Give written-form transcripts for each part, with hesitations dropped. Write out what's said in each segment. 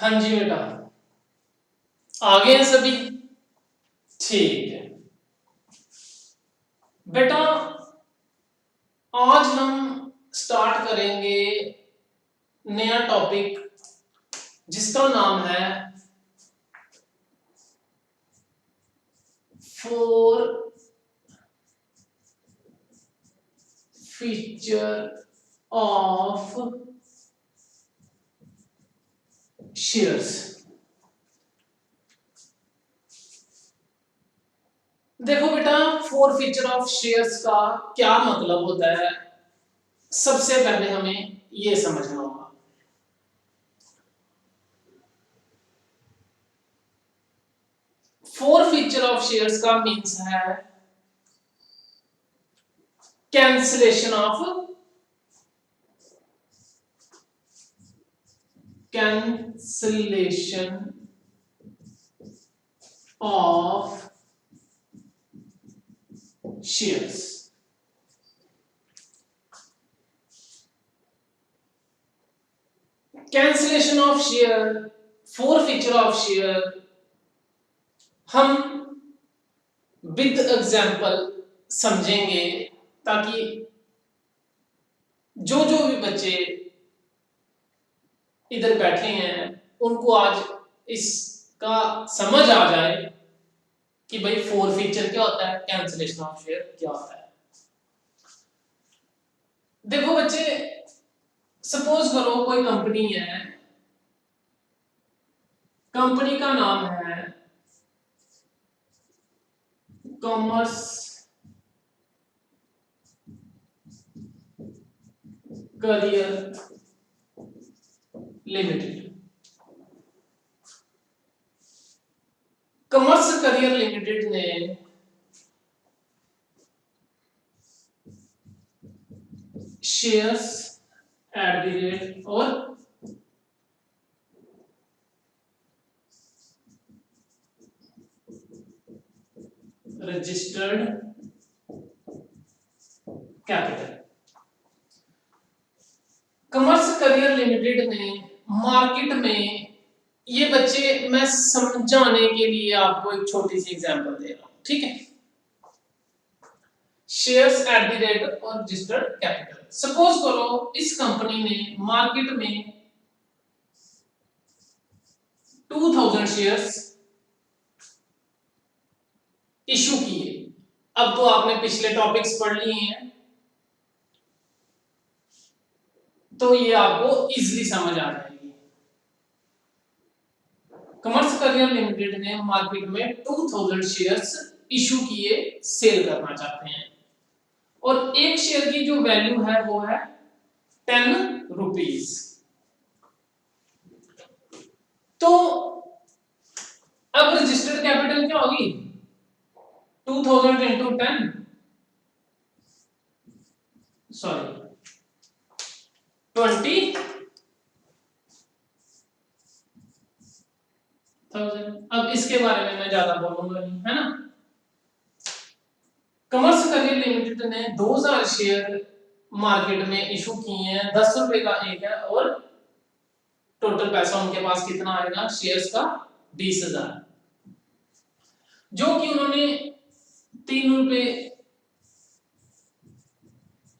हाँ जी बेटा, आ गए हैं सभी। ठीक है बेटा, आज हम स्टार्ट करेंगे नया टॉपिक जिसका नाम है फोर फीचर ऑफ शेयर्स। देखो बेटा, फोर फीचर ऑफ शेयर्स का क्या मतलब होता है, सबसे पहले हमें यह समझना होगा। फोर फीचर ऑफ शेयर्स का मीन्स है cancellation of shares. Cancellation of share, four feature of share हम विद एग्जांपल समझेंगे ताकि जो जो भी बच्चे इधर बैठे हैं उनको आज इसका समझ आ जाए कि भाई फोर फीचर क्या होता है, कैंसिलेशन ऑफ शेयर क्या होता है। देखो बच्चे, सपोज करो कोई कंपनी है, कंपनी का नाम है commerce career limited. Commerce career limited ने शेयर्स एट द रेट और registered capital. Commerce career limited ने मार्केट में, ये बच्चे मैं समझाने के लिए आपको एक छोटी सी एग्जांपल दे रहा हूं, ठीक है। शेयर्स एट द रेट और रजिस्टर्ड कैपिटल। सपोज करो इस कंपनी ने मार्केट में 2000 शेयर्स इशू किए। अब तो आपने पिछले टॉपिक्स पढ़ लिए हैं तो ये आपको इजीली समझ आ जाएगी। कॉमर्स करियर लिमिटेड ने मार्केट में 2000 शेयर्स इशू किए, सेल करना चाहते हैं और एक शेयर की जो वैल्यू है वो है 10 रुपीज। तो अब रजिस्टर्ड कैपिटल क्या होगी, 2000 इंटू 10, सॉरी 20,000। अब इसके बारे में मैं ज्यादा बोलूंगा नहीं, है ना। कॉमर्स करियर लिमिटेड ने 2000 शेयर मार्केट में इशू किए हैं, 10 रुपए का एक है और टोटल पैसा उनके पास कितना आएगा शेयर्स का, 20,000। जो कि उन्होंने 3 रुपए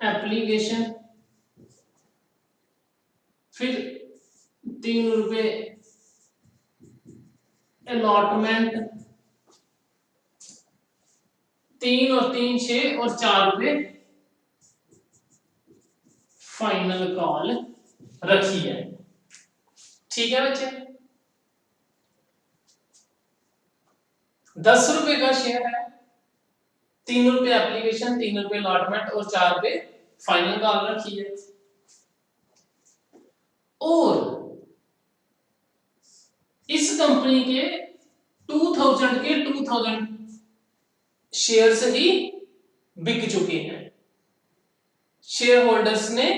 एप्लीकेशन, फिर 3 रुपए अलॉटमेंट, 3 और 3 6 और 4 रुपए फाइनल कॉल रखी है। ठीक है बच्चे, 10 रुपए का शेयर है, 3 रुपए एप्लीकेशन, 3 रुपए अलॉटमेंट और 4 रुपए फाइनल कॉल रखी है। और इस कंपनी के 2000 शेयर्स ही बिक चुके हैं। शेयर होल्डर्स ने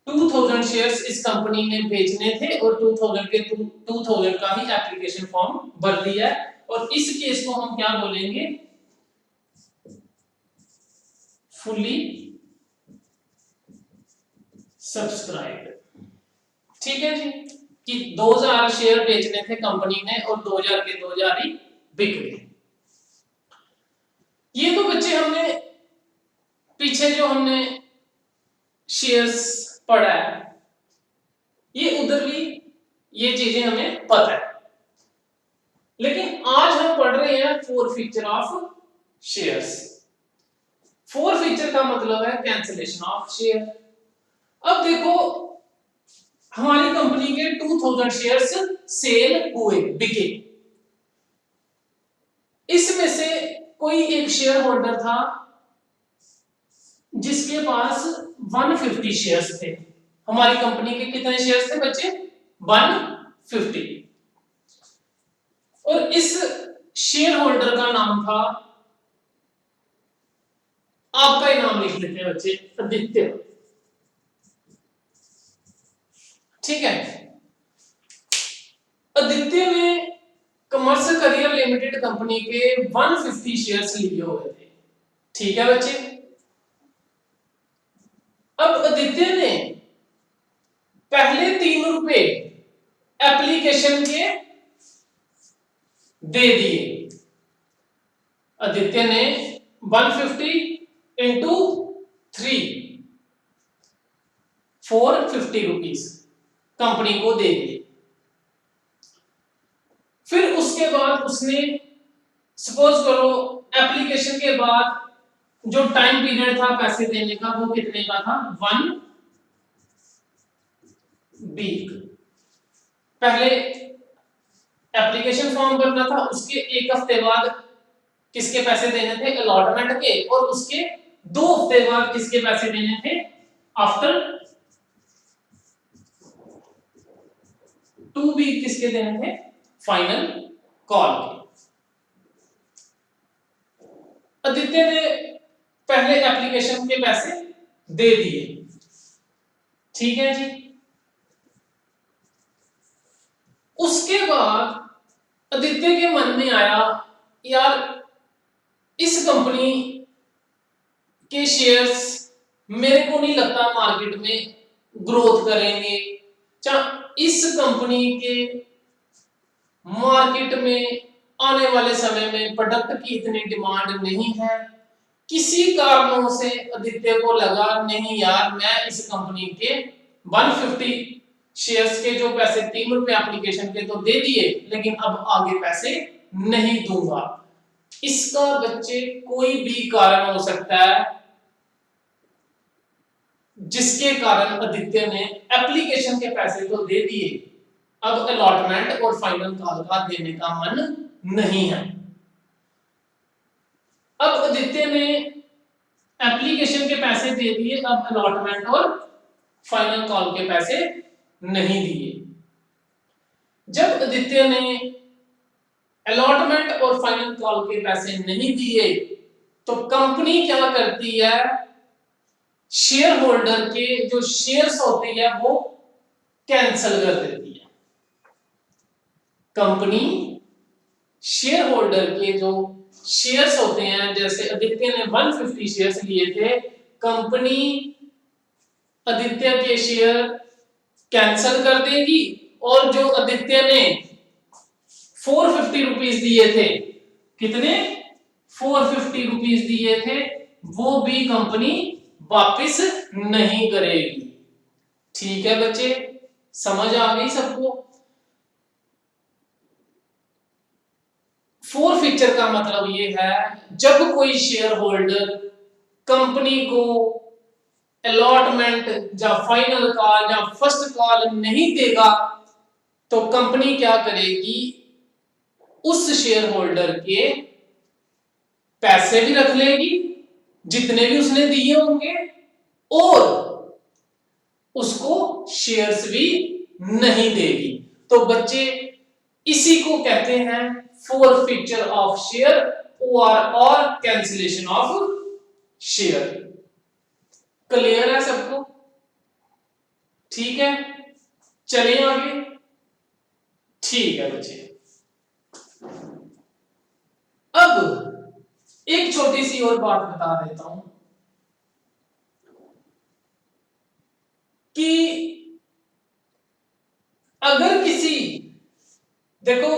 2000 शेयर्स इस कंपनी ने बेचने थे और 2000 का ही एप्लीकेशन फॉर्म भर दिया है और इस केस को हम क्या बोलेंगे, फुली सब्सक्राइब्ड। ठीक है जी, कि 2000 शेयर बेचने थे कंपनी ने और 2000 के 2000 ही बिक गए। ये तो बच्चे हमने पीछे जो हमने शेयर्स पढ़ा है ये उधर भी ये चीजें हमें पता है, लेकिन आज हम पढ़ रहे हैं four feature of shares. Four feature का मतलब है कैंसिलेशन ऑफ शेयर। अब देखो हमारी कंपनी के 2000 शेयर्स सेल हुए, बिके। इसमें से कोई एक शेयर होल्डर था जिसके पास 150 शेयर्स थे। हमारी कंपनी के कितने शेयर्स थे बच्चे? 150। और इस शेयर होल्डर का नाम था, आपका ही नाम लिख लेते हैं बच्चे, आदित्य। ठीक है, आदित्य ने कमर्शियल करियर लिमिटेड कंपनी के 150 शेयर्स लिए हुए थे। ठीक है बच्चे, अब आदित्य ने पहले 3 रुपए एप्लीकेशन के दे दिए। आदित्य ने 150 इंटू 3 450 रुपीस कंपनी को दे दिए। फिर उसके बाद उसने सपोज करो एप्लीकेशन के बाद जो टाइम पीरियड था पैसे देने का वो कितने का था? 1 वीक। पहले एप्लीकेशन फॉर्म भरना था, उसके 1 हफ्ते बाद किसके पैसे देने थे? अलॉटमेंट के। और उसके 2 हफ्ते बाद किसके पैसे देने थे? आफ्टर 2 वीक किसके देने थे? फाइनल कॉल के। आदित्य ने पहले एप्लीकेशन के पैसे दे दिए। ठीक है जी, उसके बाद आदित्य के मन में आया यार इस कंपनी के शेयर्स मेरे को नहीं लगता मार्केट में ग्रोथ करेंगे, इस कंपनी के मार्केट में आने वाले समय में प्रोडक्ट की इतनी डिमांड नहीं है। किसी कारणों से आदित्य को लगा नहीं यार मैं इस कंपनी के 150 शेयर्स के जो पैसे 3 रुपए एप्लीकेशन के तो दे दिए, लेकिन अब आगे पैसे नहीं दूंगा। इसका बच्चे कोई भी कारण हो सकता है जिसके कारण आदित्य ने एप्लीकेशन के पैसे तो दे दिए, अब अलॉटमेंट और फाइनल कॉल का देने का मन नहीं है। अब आदित्य ने एप्लीकेशन के पैसे दे दिए, अब अलॉटमेंट और फाइनल कॉल के पैसे नहीं दिए। जब आदित्य ने अलॉटमेंट और फाइनल कॉल के पैसे नहीं दिए तो कंपनी क्या करती है? शेयर होल्डर के जो शेयर्स होते हैं वो कैंसिल कर देती है। कंपनी शेयर होल्डर के जो शेयर्स होते हैं, जैसे आदित्य ने 150 शेयर्स लिए थे, कंपनी आदित्य के शेयर कैंसिल कर देगी और जो आदित्य ने 450 रुपीस दिए थे, कितने? 450 रुपीस दिए थे, वो भी कंपनी वापस नहीं करेगी। ठीक है बच्चे, समझ आ गई सबको? फोर फीचर का मतलब ये है जब कोई शेयर होल्डर कंपनी को अलॉटमेंट या फाइनल कॉल या फर्स्ट कॉल नहीं देगा तो कंपनी क्या करेगी? उस शेयर होल्डर के पैसे भी रख लेगी जितने भी उसने दिए होंगे और उसको शेयर्स भी नहीं देगी। तो बच्चे इसी को कहते हैं फोर फीचर ऑफ शेयर और कैंसिलेशन ऑफ शेयर। क्लियर है सबको? ठीक है, चलिए आगे। ठीक है बच्चे, अब एक छोटी सी और बात बता देता हूं कि अगर देखो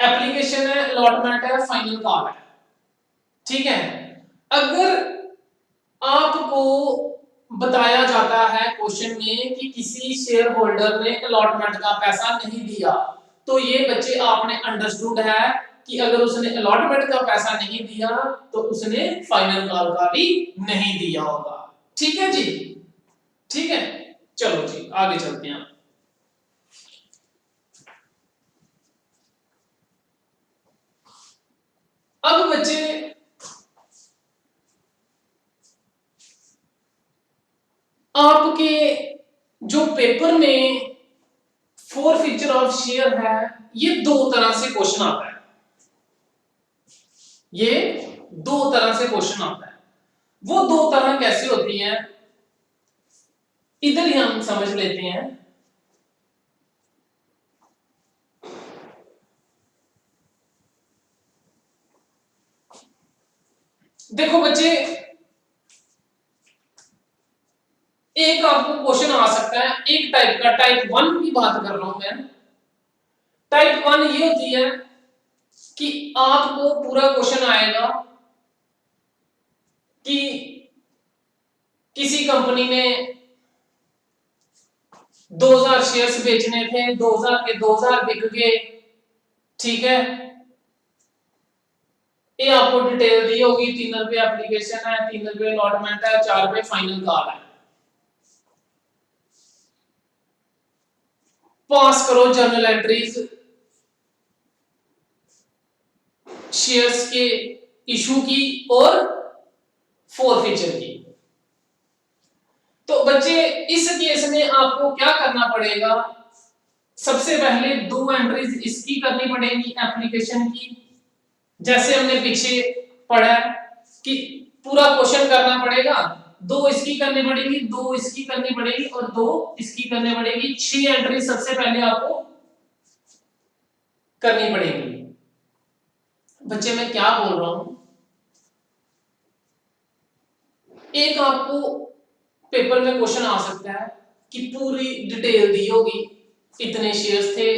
एप्लीकेशन है, अलॉटमेंट है, फाइनल कॉल है, ठीक है। अगर आपको बताया जाता है क्वेश्चन में कि किसी शेयर होल्डर ने अलॉटमेंट का पैसा नहीं दिया, तो ये बच्चे आपने अंडरस्टूड है कि अगर उसने अलॉटमेंट का पैसा नहीं दिया तो उसने फाइनल कॉल का भी नहीं दिया होगा, ठीक है जी, ठीक है। चलो जी आगे चलते हैं। अब बच्चे आपके जो पेपर में फोर फीचर ऑफ शेयर है, ये दो तरह से क्वेश्चन आता है, ये दो तरह से क्वेश्चन आता है। वो दो तरह कैसे होती है इधर ही हम समझ लेते हैं। देखो बच्चे, एक आपको क्वेश्चन आ सकता है एक टाइप का, टाइप 1 की बात कर रहा हूं मैं। टाइप 1 ये होती है कि आपको पूरा क्वेश्चन आएगा कि किसी कंपनी ने 2000 शेयर्स बेचने थे, 2000 के 2000 बिक गए, ठीक है। ये आपको डिटेल दी होगी, 3 रुपए एप्लीकेशन है, 3 रुपए अलॉटमेंट है, 4 रुपए फाइनल कॉल है। पास करो जर्नल एंट्रीज शेयर्स के इशू की और फोरफीचर की। तो बच्चे इस केस में आपको क्या करना पड़ेगा, सबसे पहले दो एंट्रीज इसकी करनी पड़ेगी एप्लीकेशन की, जैसे हमने पीछे पढ़ा कि पूरा क्वेश्चन करना पड़ेगा, दो इसकी करनी पड़ेगी, दो इसकी करनी पड़ेगी और दो इसकी करनी पड़ेगी। 6 एंट्री सबसे पहले आपको करनी पड़ेगी। बच्चे मैं क्या बोल रहा हूं, एक आपको पेपर में क्वेश्चन आ सकता है कि पूरी डिटेल दी होगी, इतने शेयर्स थे,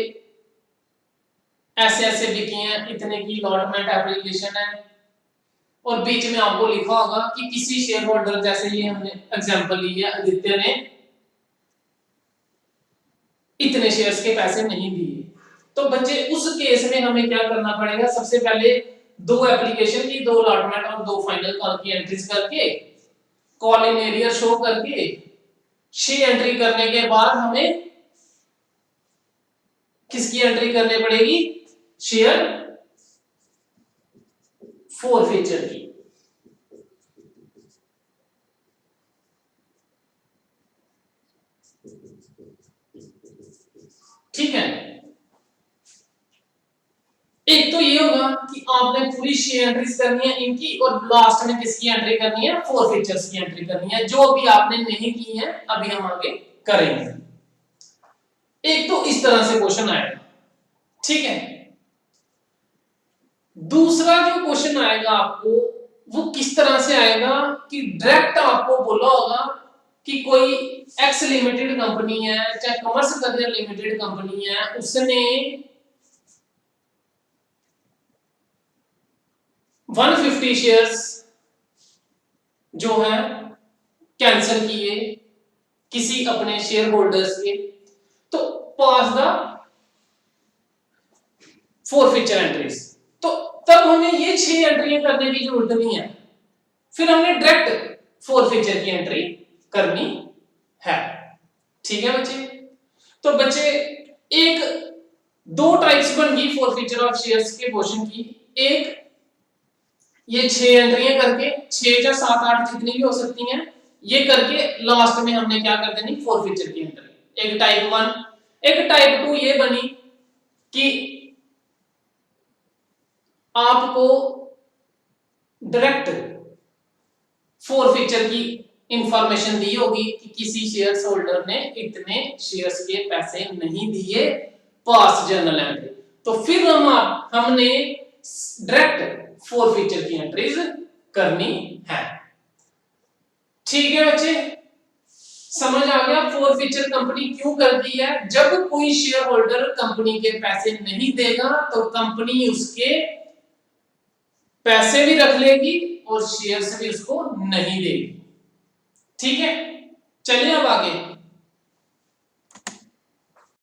ऐसे ऐसे बिके हैं, इतने की अलॉटमेंट एप्लीकेशन है, और बीच में आपको लिखा होगा कि किसी शेयर होल्डर, जैसे ये हमने एग्जांपल ली है, आदित्य ने इतने शेयर्स के पैसे नहीं दिए। तो बच्चे उस केस में हमें क्या करना पड़ेगा, सबसे पहले दो एप्लीकेशन की, दो अलॉटमेंट और दो फाइनल कॉल की एंट्रीज करके, कॉल इन एरियर शो करके 6 एंट्री करने के बाद हमें किसकी एंट्री करनी पड़ेगी, शेयर फोरफीचर की। ठीक है, एक तो ये होगा कि आपने पूरी 6 एंट्रीज करनी है इनकी, और लास्ट में किसकी एंट्री करनी है, फोरफीचर्स की एंट्री करनी है, जो अभी आपने नहीं की है, अभी हम आगे करेंगे। एक तो इस तरह से क्वेश्चन आएगा, ठीक है। दूसरा जो क्वेश्चन आएगा आपको, वो किस तरह से आएगा कि डायरेक्ट आपको बोला होगा कि कोई एक्स लिमिटेड कंपनी है, चाहे कमर्स करियर लिमिटेड कंपनी है, उसने 150 शेयर्स जो है कैंसिल किए किसी अपने शेयर होल्डर्स के, तो पास द फोरफीचर एंट्रीज। तो तब हमें ये 6 एंट्रियां करने की जरूरत नहीं है, फिर हमने डायरेक्ट फोरफीचर की एंट्री करनी है, ठीक है बच्चे। तो बच्चे एक दो टाइप्स बन गई फोरफीचर ऑफ शेयर्स के क्वेश्चन की, एक ये 6 एंट्रियां करके, 6 या 7 8 जितनी भी हो सकती हैं, ये करके लास्ट में हमने क्या कर देनी, फोरफीचर की एंट्री। एक टाइप 1। एक टाइप 2 ये बनी कि आपको डायरेक्ट फोरफीचर की इंफॉर्मेशन दी होगी कि किसी शेयर्स होल्डर ने इतने शेयर्स के पैसे नहीं दिए, पास जर्नल एंट्री। तो फिर हमने डायरेक्ट फोरफीचर की एंट्रीज करनी है, ठीक है बच्चे, समझ आ गया फोरफीचर कंपनी क्यों करती है? जब कोई शेयर होल्डर कंपनी के पैसे नहीं देगा तो कंपनी उसके पैसे भी रख लेगी और शेयर्स भी उसको नहीं देगी। ठीक है, चलिए अब आगे